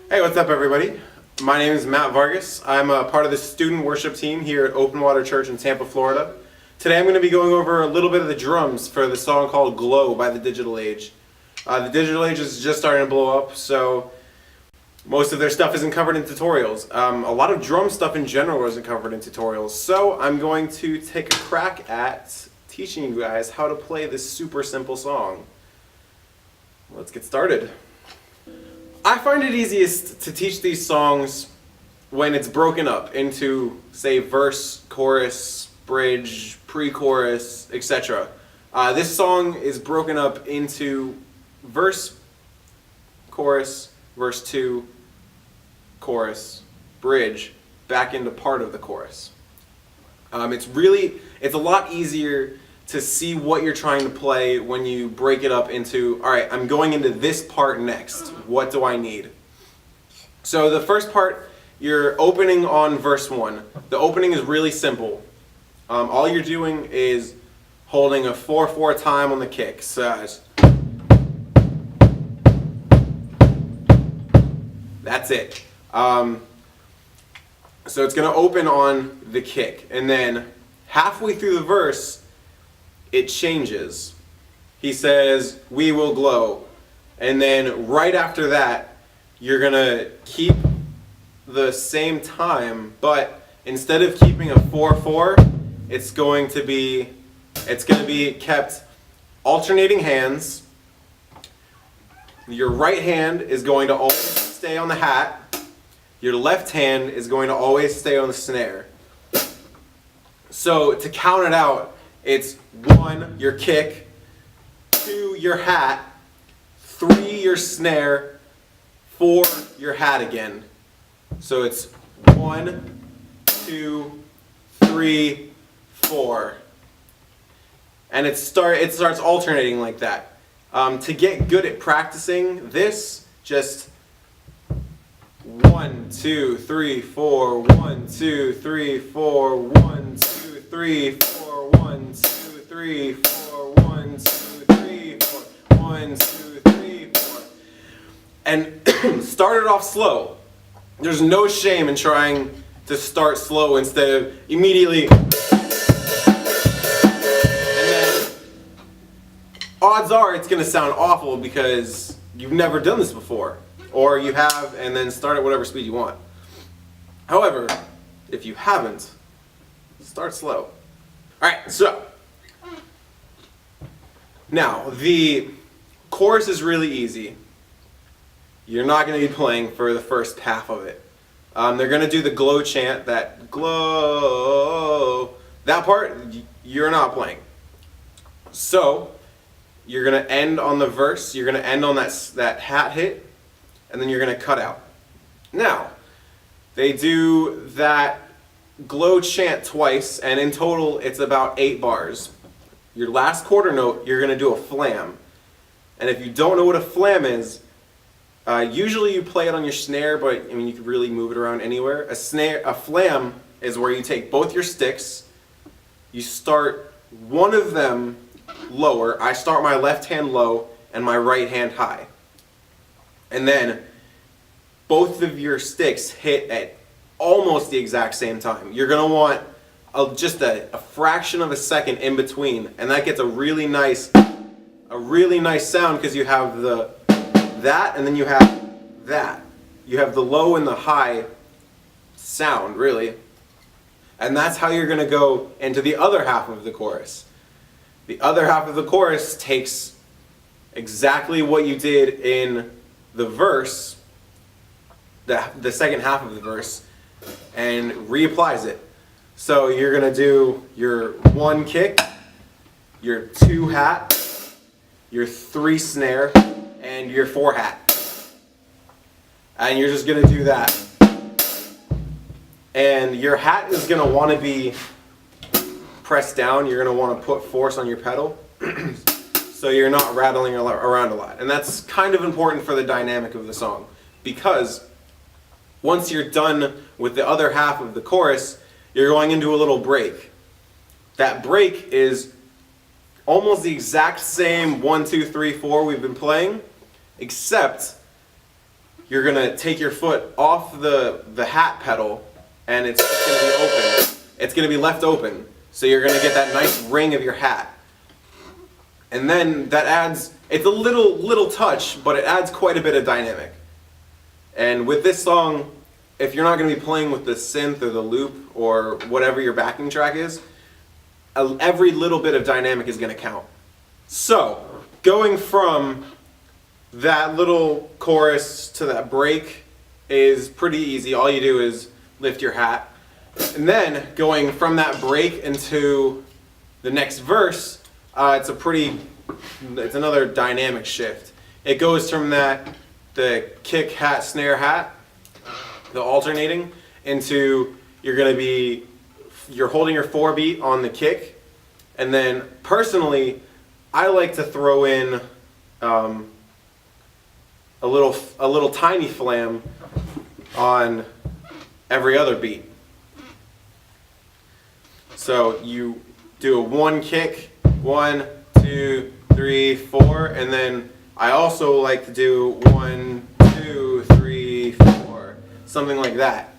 Hey, what's up everybody? My name is Matt Vargas. I'm a part of the student worship team here at Open Water Church in Tampa, Florida. Today I'm going to be going over a little bit of the drums for the song called Glow by The Digital Age. The Digital Age is just starting to blow up, so most of their stuff isn't covered in tutorials. A lot of drum stuff in general isn't covered in tutorials, so I'm going to take a crack at teaching you guys how to play this super simple song. Let's get started. I find it easiest to teach these songs when it's broken up into, say, verse, chorus, bridge, pre-chorus, etc. This song is broken up into verse, chorus, verse 2, chorus, bridge, back into part of the chorus. It's a lot easier to see what you're trying to play when you break it up into, alright, I'm going into this part next. What do I need? So the first part, you're opening on verse 1. The opening is really simple. All you're doing is holding a 4/4 time on the kick. So that's it. So it's going to open on the kick. And then halfway through the verse, it changes. He says, "We will glow." And then right after that, you're going to keep the same time, but instead of keeping a 4/4, it's going to be kept alternating hands. Your right hand is going to always stay on the hat. Your left hand is going to always stay on the snare. So to count it out, it's 1, your kick, 2, your hat, 3, your snare, 4, your hat again. So it's 1, 2, 3, 4. And it starts alternating like that. To get good at practicing this, just 1, 2, 3, 4, 1, 2, 3, 4, 1, 2, 3, 4, 1, 2, 3, 4, 1, 2, 3, 4, 1, 2, 3, 4. And start it off slow. There's no shame in trying to start slow instead of immediately. And then odds are it's going to sound awful because you've never done this before. Or you have, and then start at whatever speed you want. However, if you haven't, start slow. Alright, so now the chorus is really easy. You're not going to be playing for the first half of it. They're going to do the glow chant, that glow. That part, you're not playing. So, you're going to end on the verse, you're going to end on that hat hit, and then you're going to cut out. Now, they do that glow chant twice, and in total it's about 8 bars. Your last quarter note, you're going to do a flam. And if you don't know what a flam is, usually you play it on your snare, but I mean you can really move it around anywhere. A flam is where you take both your sticks, you start one of them lower. I start my left hand low and my right hand high. And then both of your sticks hit at almost the exact same time. You're going to want just a fraction of a second in between, and that gets a really nice sound because you have that and then you have that. You have the low and the high sound, really. And that's how you're going to go into the other half of the chorus. The other half of the chorus takes exactly what you did in the verse, the second half of the verse, and reapplies it. So you're going to do your 1 kick, your 2 hat, your 3 snare, and your 4 hat. And you're just going to do that. And your hat is going to want to be pressed down. You're going to want to put force on your pedal so you're not rattling around a lot. And that's kind of important for the dynamic of the song, because once you're done with the other half of the chorus, you're going into a little break. That break is almost the exact same 1, 2, 3, 4 we've been playing, except you're gonna take your foot off the hat pedal, and it's gonna be open. It's gonna be left open, so you're gonna get that nice ring of your hat. And then that adds, it's a little touch, but it adds quite a bit of dynamic. And with this song, if you're not gonna be playing with the synth or the loop or whatever your backing track is, every little bit of dynamic is gonna count. So, going from that little chorus to that break is pretty easy. All you do is lift your hat. And then going from that break into the next verse, it's another dynamic shift. It goes from the kick, hat, snare, hat, the alternating, into you're holding your 4-beat on the kick. And then personally, I like to throw in a little tiny flam on every other beat. So you do a 1 kick, 1, 2, 3, 4, and then I also like to do 1, 2, 3, 4, something like that.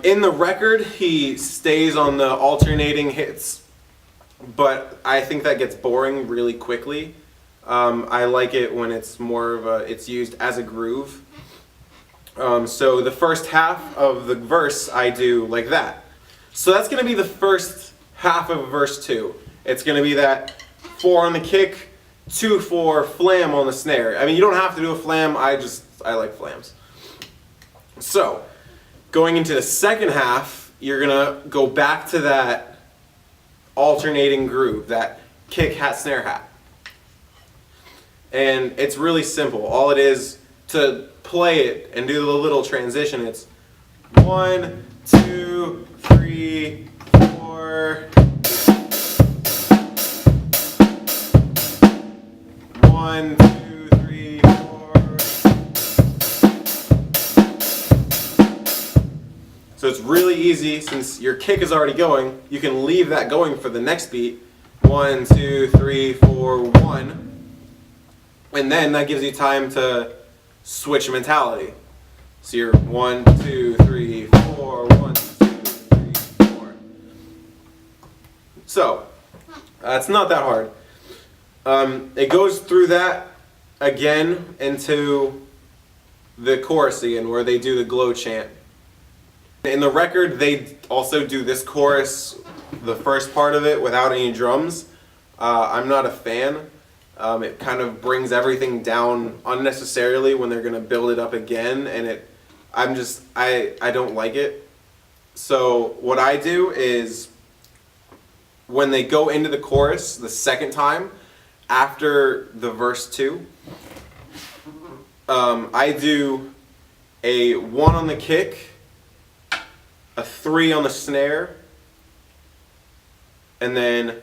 In the record, he stays on the alternating hits, but I think that gets boring really quickly. I like it when it's it's used as a groove. So the first half of the verse I do like that. So that's going to be the first half of verse 2. It's going to be that 4 on the kick, 2-4 flam on the snare. I mean, you don't have to do a flam, I like flams. So, going into the second half, you're going to go back to that alternating groove, that kick, hat, snare, hat. And it's really simple. All it is to play it and do the little transition, it's 1, 2, 3, 4. 1, 2, 3, 4. So it's really easy, since your kick is already going, you can leave that going for the next beat. 1, 2, 3, 4, 1. And then that gives you time to switch mentality. So you're 1, 2, 3, 4, 1, 2, 3, 4. So, it's not that hard. It goes through that again into the chorus again, where they do the glow chant. In the record, they also do this chorus, the first part of it, without any drums. I'm not a fan. It kind of brings everything down unnecessarily when they're going to build it up again, and I don't like it. So what I do is, when they go into the chorus the second time, after the verse 2, I do a 1 on the kick, a 3 on the snare, and then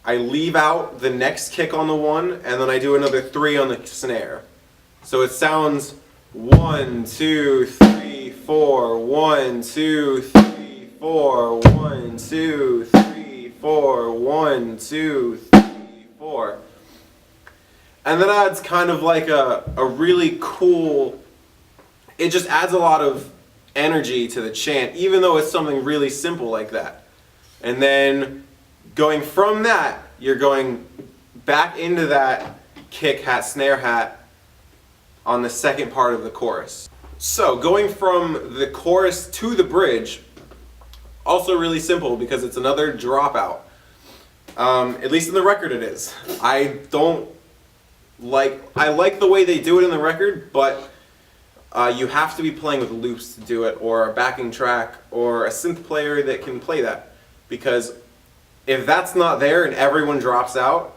I leave out the next kick on the 1, and then I do another 3 on the snare. So it sounds 1, 2, 3, 4, 1, 2, 3, 4, 1, 2, 3, 4, 1, 2, 3, 4. And that adds kind of like a really cool, it just adds a lot of energy to the chant, even though it's something really simple like that. And then going from that, you're going back into that kick, hat, snare, hat on the second part of the chorus. So going from the chorus to the bridge, also really simple because it's another dropout. At least in the record it is. I like the way they do it in the record, but you have to be playing with loops to do it, or a backing track, or a synth player that can play that. Because if that's not there and everyone drops out,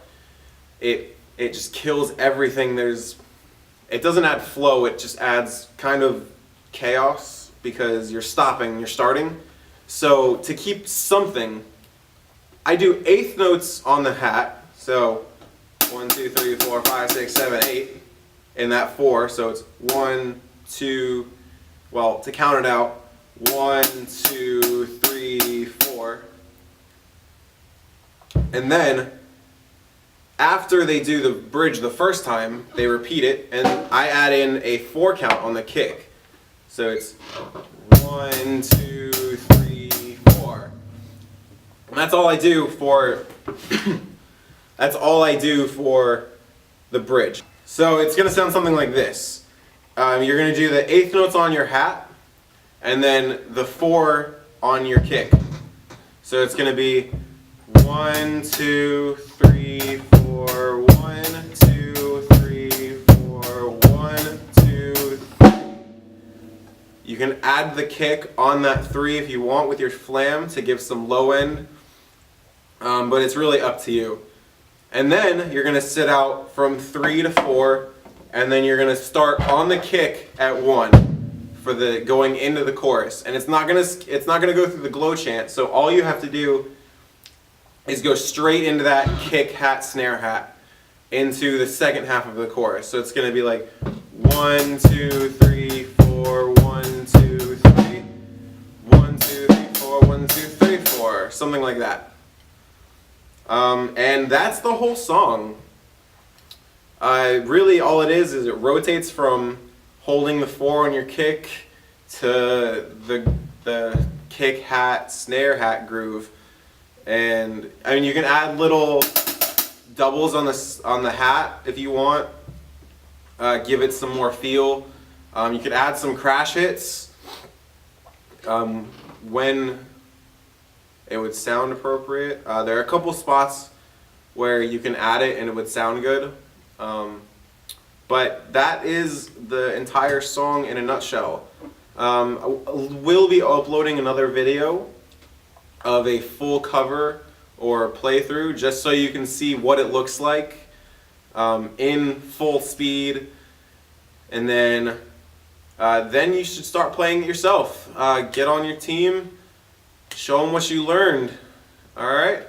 it just kills everything. It doesn't add flow, it just adds kind of chaos, because you're stopping, you're starting. So to keep something, I do eighth notes on the hat, so 1, 2, 3, 4, 5, 6, 7, 8 in that 4, so it's 1, 2, well, to count it out, 1, 2, 3, 4, and then after they do the bridge the first time, they repeat it, and I add in a 4 count on the kick. So it's 1, 2, 3, 4. And that's all I do for that's all I do for the bridge. So it's going to sound something like this. You're going to do the 8th notes on your hat, and then the 4 on your kick. So it's going to be 1, 2, 3, 4, 1, 2, 3, 4, 1, 2, 3. You can add the kick on that 3 if you want with your flam to give some low end, but it's really up to you. And then you're going to sit out from 3 to 4, and then you're going to start on the kick at 1 for the going into the chorus. And it's not going to go through the glow chant, so all you have to do is go straight into that kick, hat, snare, hat into the second half of the chorus. So it's going to be like 1, 2, 3, 4, 1, 2, 3, 1, 2, 3, 4, 1, 2, 3, 4, something like that. And that's the whole song. Really all it is it rotates from holding the 4 on your kick to the kick, hat, snare, hat groove. And I mean, you can add little doubles on the hat if you want. Give it some more feel. You could add some crash hits when it would sound appropriate. There are a couple spots where you can add it and it would sound good. But that is the entire song in a nutshell. We'll be uploading another video of a full cover or playthrough just so you can see what it looks like in full speed, and then you should start playing it yourself. Get on your team, show them what you learned. Alright?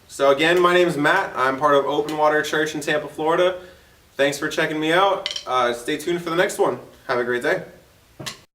So again, my name is Matt. I'm part of Open Water Church in Tampa, Florida. Thanks for checking me out. Stay tuned for the next one. Have a great day.